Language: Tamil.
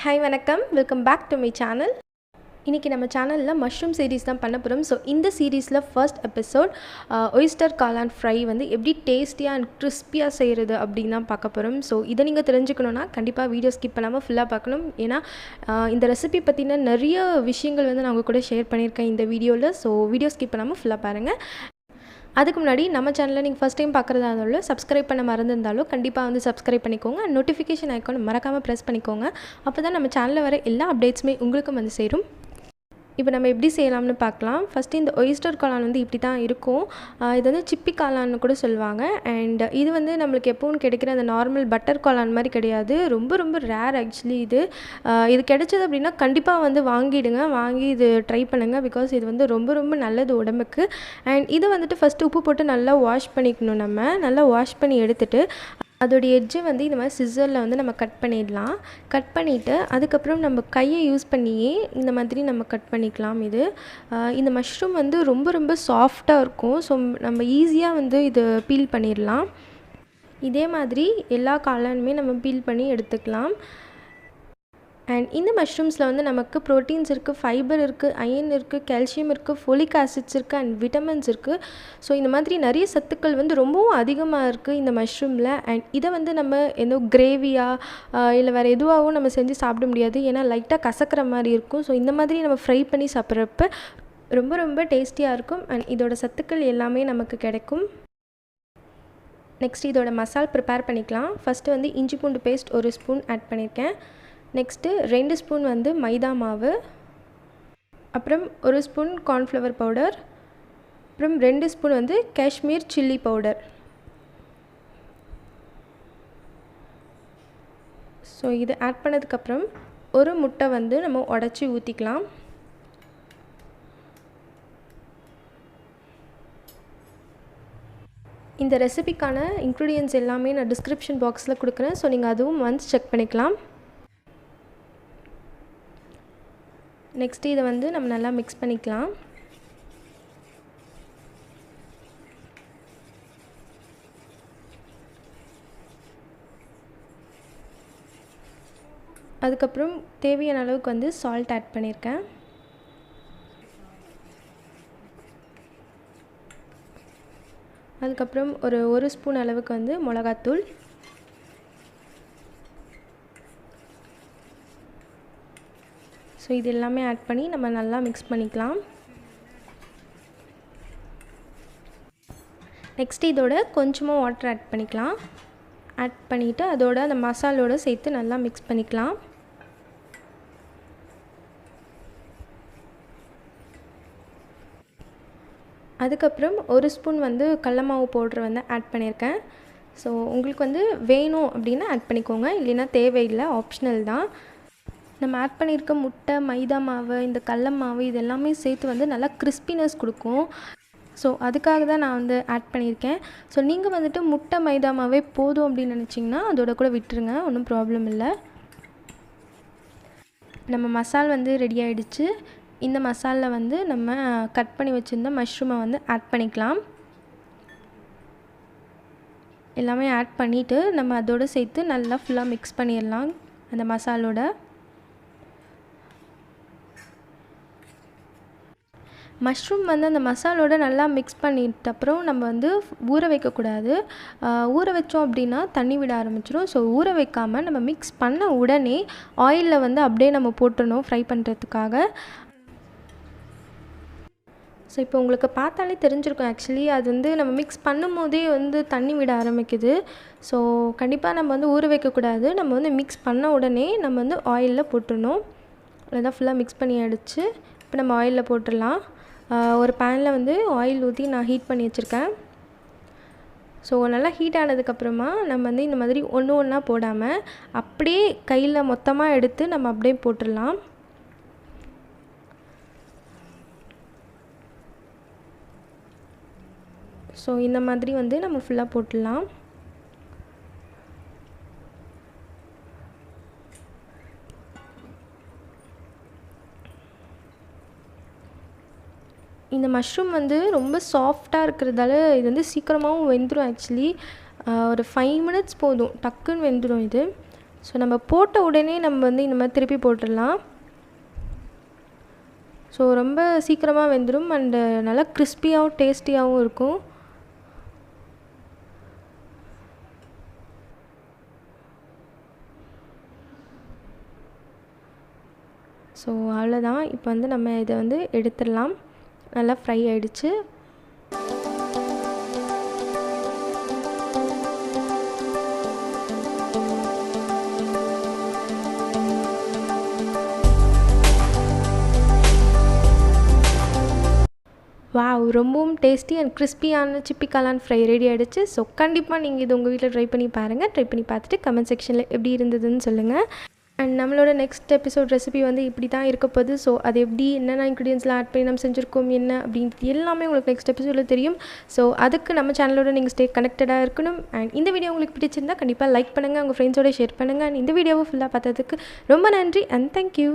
ஹாய் வணக்கம், welcome back to my channel. இன்றைக்கி நம்ம சேனலில் மஷ்ரூம் சீரீஸ் தான் பண்ண போகிறோம். ஸோ இந்த சீரீஸில் ஃபர்ஸ்ட் எபிசோட் ஒய்ஸ்டர் காளான் ஃப்ரை வந்து எப்படி டேஸ்டியாக அண்ட் கிறிஸ்பியாக செய்கிறது அப்படின்னு தான் பார்க்க போகிறோம். ஸோ இதை நீங்கள் தெரிஞ்சுக்கணுன்னா கண்டிப்பாக வீடியோ ஸ்கிப் பண்ணாமல் ஃபுல்லாக பார்க்கணும். ஏன்னா இந்த ரெசிபி பற்றின நிறைய விஷயங்கள் வந்து நான் உங்கள் கூட ஷேர் பண்ணியிருக்கேன் இந்த வீடியோவில். ஸோ வீடியோ ஸ்கிப் பண்ணாமல் ஃபுல்லாக பாருங்கள். அதுக்கு முன்னாடி நம்ம சேனலில் நீங்கள் ஃபஸ்ட் டைம் பார்க்குறதா இருந்தாலும் சப்ஸ்கிரைப் பண்ண மறந்துருந்தாலும் கண்டிப்பாக வந்து சப்ஸ்கிரைப் பண்ணிக்கோங்க. நோட்டிஃபிகேஷன் ஐக்கான் மறக்காமல் ப்ரெஸ் பண்ணிக்கோங்க. அப்போ தான் நம்ம சேனலில் வர எல்லா அப்டேட்ஸுமே உங்களுக்கும் வந்து சேரும். இப்போ நம்ம எப்படி செய்யலாம்னு பார்க்கலாம். ஃபஸ்ட்டு இந்த ஒய்ஸ்டர் காளான் வந்து இப்படி தான் இருக்கும். இது வந்து சிப்பி காளான்னு கூட சொல்லுவாங்க. அண்ட் இது வந்து நம்மளுக்கு எப்பவும் கிடைக்கிற அந்த நார்மல் பட்டர் காளான் மாதிரி கிடையாது. ரொம்ப ரொம்ப ரேர் ஆக்சுவலி இது. இது கிடைச்சது அப்படின்னா கண்டிப்பாக வந்து வாங்கிடுங்க. வாங்கி இது ட்ரை பண்ணுங்கள். பிகாஸ் இது வந்து ரொம்ப ரொம்ப நல்லது உடம்புக்கு. அண்ட் இது வந்துட்டு ஃபஸ்ட்டு உப்பு போட்டு நல்லா வாஷ் பண்ணிக்கணும். நல்லா வாஷ் பண்ணி எடுத்துகிட்டு அதோடைய எட்ஜை வந்து இந்த மாதிரி சிசரில் வந்து நம்ம கட் பண்ணிடலாம். கட் பண்ணிவிட்டு அதுக்கப்புறம் நம்ம கையை யூஸ் பண்ணியே இந்த மாதிரி நம்ம கட் பண்ணிக்கலாம். இந்த மஷ்ரூம் வந்து ரொம்ப ரொம்ப சாஃப்டாக இருக்கும். ஸோ நம்ம ஈஸியாக வந்து இது பீல் பண்ணிடலாம். இதே மாதிரி எல்லா காளானுமே நம்ம பீல் பண்ணி எடுத்துக்கலாம். அண்ட் இந்த மஷ்ரூம்ஸில் வந்து நமக்கு ப்ரோட்டீன்ஸ் இருக்குது, ஃபைபர் இருக்குது, அயன் இருக்குது, கால்சியம் இருக்குது, ஃபோலிக் ஆசிட்ஸ் இருக்குது அண்ட் விட்டமின்ஸ் இருக்குது. ஸோ இந்த மாதிரி நிறைய சத்துக்கள் வந்து ரொம்பவும் அதிகமாக இருக்குது இந்த மஷ்ரூமில். அண்ட் இதை வந்து நம்ம ஏதோ கிரேவியாக இல்லை வேறு எதுவாகவும் நம்ம செஞ்சு சாப்பிட முடியாது. ஏன்னா லைட்டாக கசக்கிற மாதிரி இருக்கும். ஸோ இந்த மாதிரி நம்ம ஃப்ரை பண்ணி சாப்பிட்றப்ப ரொம்ப ரொம்ப டேஸ்டியாக இருக்கும். அண்ட் இதோட சத்துக்கள் எல்லாமே நமக்கு கிடைக்கும். நெக்ஸ்ட் இதோட மசால் ப்ரிப்பேர் பண்ணிக்கலாம். ஃபஸ்ட்டு வந்து இஞ்சி பூண்டு பேஸ்ட் 1 ஸ்பூன் ஆட் பண்ணியிருக்கேன். நெக்ஸ்ட்டு 2 ஸ்பூன் வந்து மைதா மாவு, அப்புறம் 1 ஸ்பூன் கார்ன்ஃப்ளவர் பவுடர், அப்புறம் 2 ஸ்பூன் வந்து காஷ்மீர் சில்லி பவுடர். ஸோ இது ஆட் பண்ணதுக்கப்புறம் ஒரு முட்டை வந்து நம்ம உடச்சி ஊற்றிக்கலாம். இந்த ரெசிபிக்கான இன்க்ரீடியன்ட்ஸ் எல்லாமே நான் டிஸ்கிரிப்ஷன் பாக்ஸில் கொடுக்குறேன். ஸோ நீங்கள் அதுவும் ஒன்ஸ் செக் பண்ணிக்கலாம். நெக்ஸ்ட்டு இதை வந்து நம்ம நல்லா மிக்ஸ் பண்ணிக்கலாம். அதுக்கப்புறம் தேவையான அளவுக்கு வந்து சால்ட் ஆட் பண்ணியிருக்கேன். அதுக்கப்புறம் ஒரு ஸ்பூன் அளவுக்கு வந்து மிளகாத்தூள், ஸோ இது எல்லாமே ஆட் பண்ணி நம்ம நல்லா மிக்ஸ் பண்ணிக்கலாம். நெக்ஸ்ட்டு இதோட கொஞ்சமாக வாட்டர் ஆட் பண்ணிக்கலாம். ஆட் பண்ணிவிட்டு அதோட அந்த மசாலோடு சேர்த்து நல்லா மிக்ஸ் பண்ணிக்கலாம். அதுக்கப்புறம் 1 ஸ்பூன் வந்து கடல மாவு பவுட்ரு வந்து ஆட் பண்ணியிருக்கேன். ஸோ உங்களுக்கு வந்து வேணும் அப்படின்னா ஆட் பண்ணிக்கோங்க, இல்லைன்னா தேவையில்லை, ஆப்ஷனல் தான். நம்ம ஆட் பண்ணியிருக்க முட்டை, மைதா மாவு, இந்த கடல மாவு இது எல்லாமே சேர்த்து வந்து நல்லா கிறிஸ்பினஸ் கொடுக்கும். ஸோ அதுக்காக தான் நான் வந்து ஆட் பண்ணியிருக்கேன். ஸோ நீங்கள் வந்துட்டு முட்டை மைதா மாவே போதும் அப்படின்னு நினச்சிங்கன்னா அதோட கூட விட்டுருங்க, ஒன்றும் ப்ராப்ளம் இல்லை. நம்ம மசால் வந்து ரெடி ஆகிடுச்சு. இந்த மசாலில் வந்து நம்ம கட் பண்ணி வச்சுருந்த மஷ்ரூமை வந்து ஆட் பண்ணிக்கலாம். எல்லாமே ஆட் பண்ணிவிட்டு நம்ம அதோடு சேர்த்து நல்லா ஃபுல்லாக மிக்ஸ் பண்ணிடலாம் அந்த மசாலோட. மஷ்ரூம் வந்து அந்த மசாலோடு நல்லா மிக்ஸ் பண்ணிட்ட அப்புறம் நம்ம வந்து ஊற வைக்கக்கூடாது. ஊற வச்சோம் அப்படின்னா தண்ணி விட ஆரம்பிச்சிடும். ஸோ ஊற வைக்காமல் நம்ம மிக்ஸ் பண்ண உடனே ஆயிலில் வந்து அப்படியே நம்ம போட்டுடணும் ஃப்ரை பண்ணுறதுக்காக. ஸோ இப்போ உங்களுக்கு பார்த்தாலே தெரிஞ்சிருக்கும் ஆக்சுவலி அது வந்து நம்ம மிக்ஸ் பண்ணும் போதே வந்து தண்ணி விட ஆரம்பிக்குது. ஸோ கண்டிப்பாக நம்ம வந்து ஊற வைக்கக்கூடாது. நம்ம வந்து மிக்ஸ் பண்ண உடனே நம்ம வந்து ஆயிலில் போட்டுடணும். அதான் ஃபுல்லாக மிக்ஸ் பண்ணி ஆகிடுச்சு. இப்போ நம்ம ஆயிலில் போட்டுடலாம். ஒரு பேனில் வந்து ஆயில் ஊற்றி நான் ஹீட் பண்ணி வச்சுருக்கேன். ஸோ நல்லா ஹீட் ஆனதுக்கப்புறமா நம்ம வந்து இந்த மாதிரி ஒன்று ஒன்றா போடாமல் அப்படியே கையில் மொத்தமாக எடுத்து நம்ம அப்படியே போட்டுடலாம். ஸோ இந்த மாதிரி வந்து நம்ம ஃபுல்லாக போட்டுடலாம். இந்த மஷ்ரூம் வந்து ரொம்ப சாஃப்டாக இருக்கிறதால இது வந்து சீக்கிரமாகவும் வெந்துடும் ஆக்சுவலி. ஒரு 5 மினிட்ஸ் போதும், டக்குன்னு வெந்துடும் இது. ஸோ நம்ம போட்ட உடனே நம்ம வந்து இந்த மாதிரி திருப்பி போட்டுடலாம். ஸோ ரொம்ப சீக்கிரமாக வெந்துடும் அண்டு நல்லா கிறிஸ்பியாகவும் டேஸ்டியாகவும் இருக்கும். ஸோ அவ்வளோதான். இப்போ வந்து நம்ம இதை வந்து எடுத்துடலாம். நல்லா ஃப்ரை ஆகிடுச்சு. வாவ், ரொம்பவும் டேஸ்டி அண்ட் கிறிஸ்பியான சிப்பி காளான் ஃப்ரை ரெடி ஆகிடுச்சு. ஸோ கண்டிப்பாக நீங்கள் இது உங்கள் வீட்டில் ட்ரை பண்ணி பாருங்கள். ட்ரை பண்ணி பார்த்துட்டு கமெண்ட் செக்ஷனில் எப்படி இருந்ததுன்னு சொல்லுங்கள். அண்ட் நம்மளோட நெக்ஸ்ட் எபிசோட் ரெசிபி வந்து இப்படி தான் இருக்க போகுது. ஸோ அது எப்படி என்னென்ன இன்க்ரீடியன்ஸ்லாம் ஆட் பண்ணி நம்ம செஞ்சுருக்கோம் என்ன அப்படின்றது எல்லாமே உங்களுக்கு நெக்ஸ்ட் எபிசோடில் தெரியும். ஸோ அதுக்கு நம்ம சேனலோட நீங்கள் ஸ்டே கனெக்டடாக இருக்கணும். அண்ட் இந்த வீடியோ உங்களுக்கு பிடிச்சிருந்தா கண்டிப்பாக லைக் பண்ணுங்கள், உங்கள் ஃப்ரெண்ட்ஸோட ஷேர் பண்ணுங்கள். அண்ட் இந்த வீடியோவை ஃபுல்லாக பார்த்ததுக்கு ரொம்ப நன்றி அண்ட் தேங்க்யூ.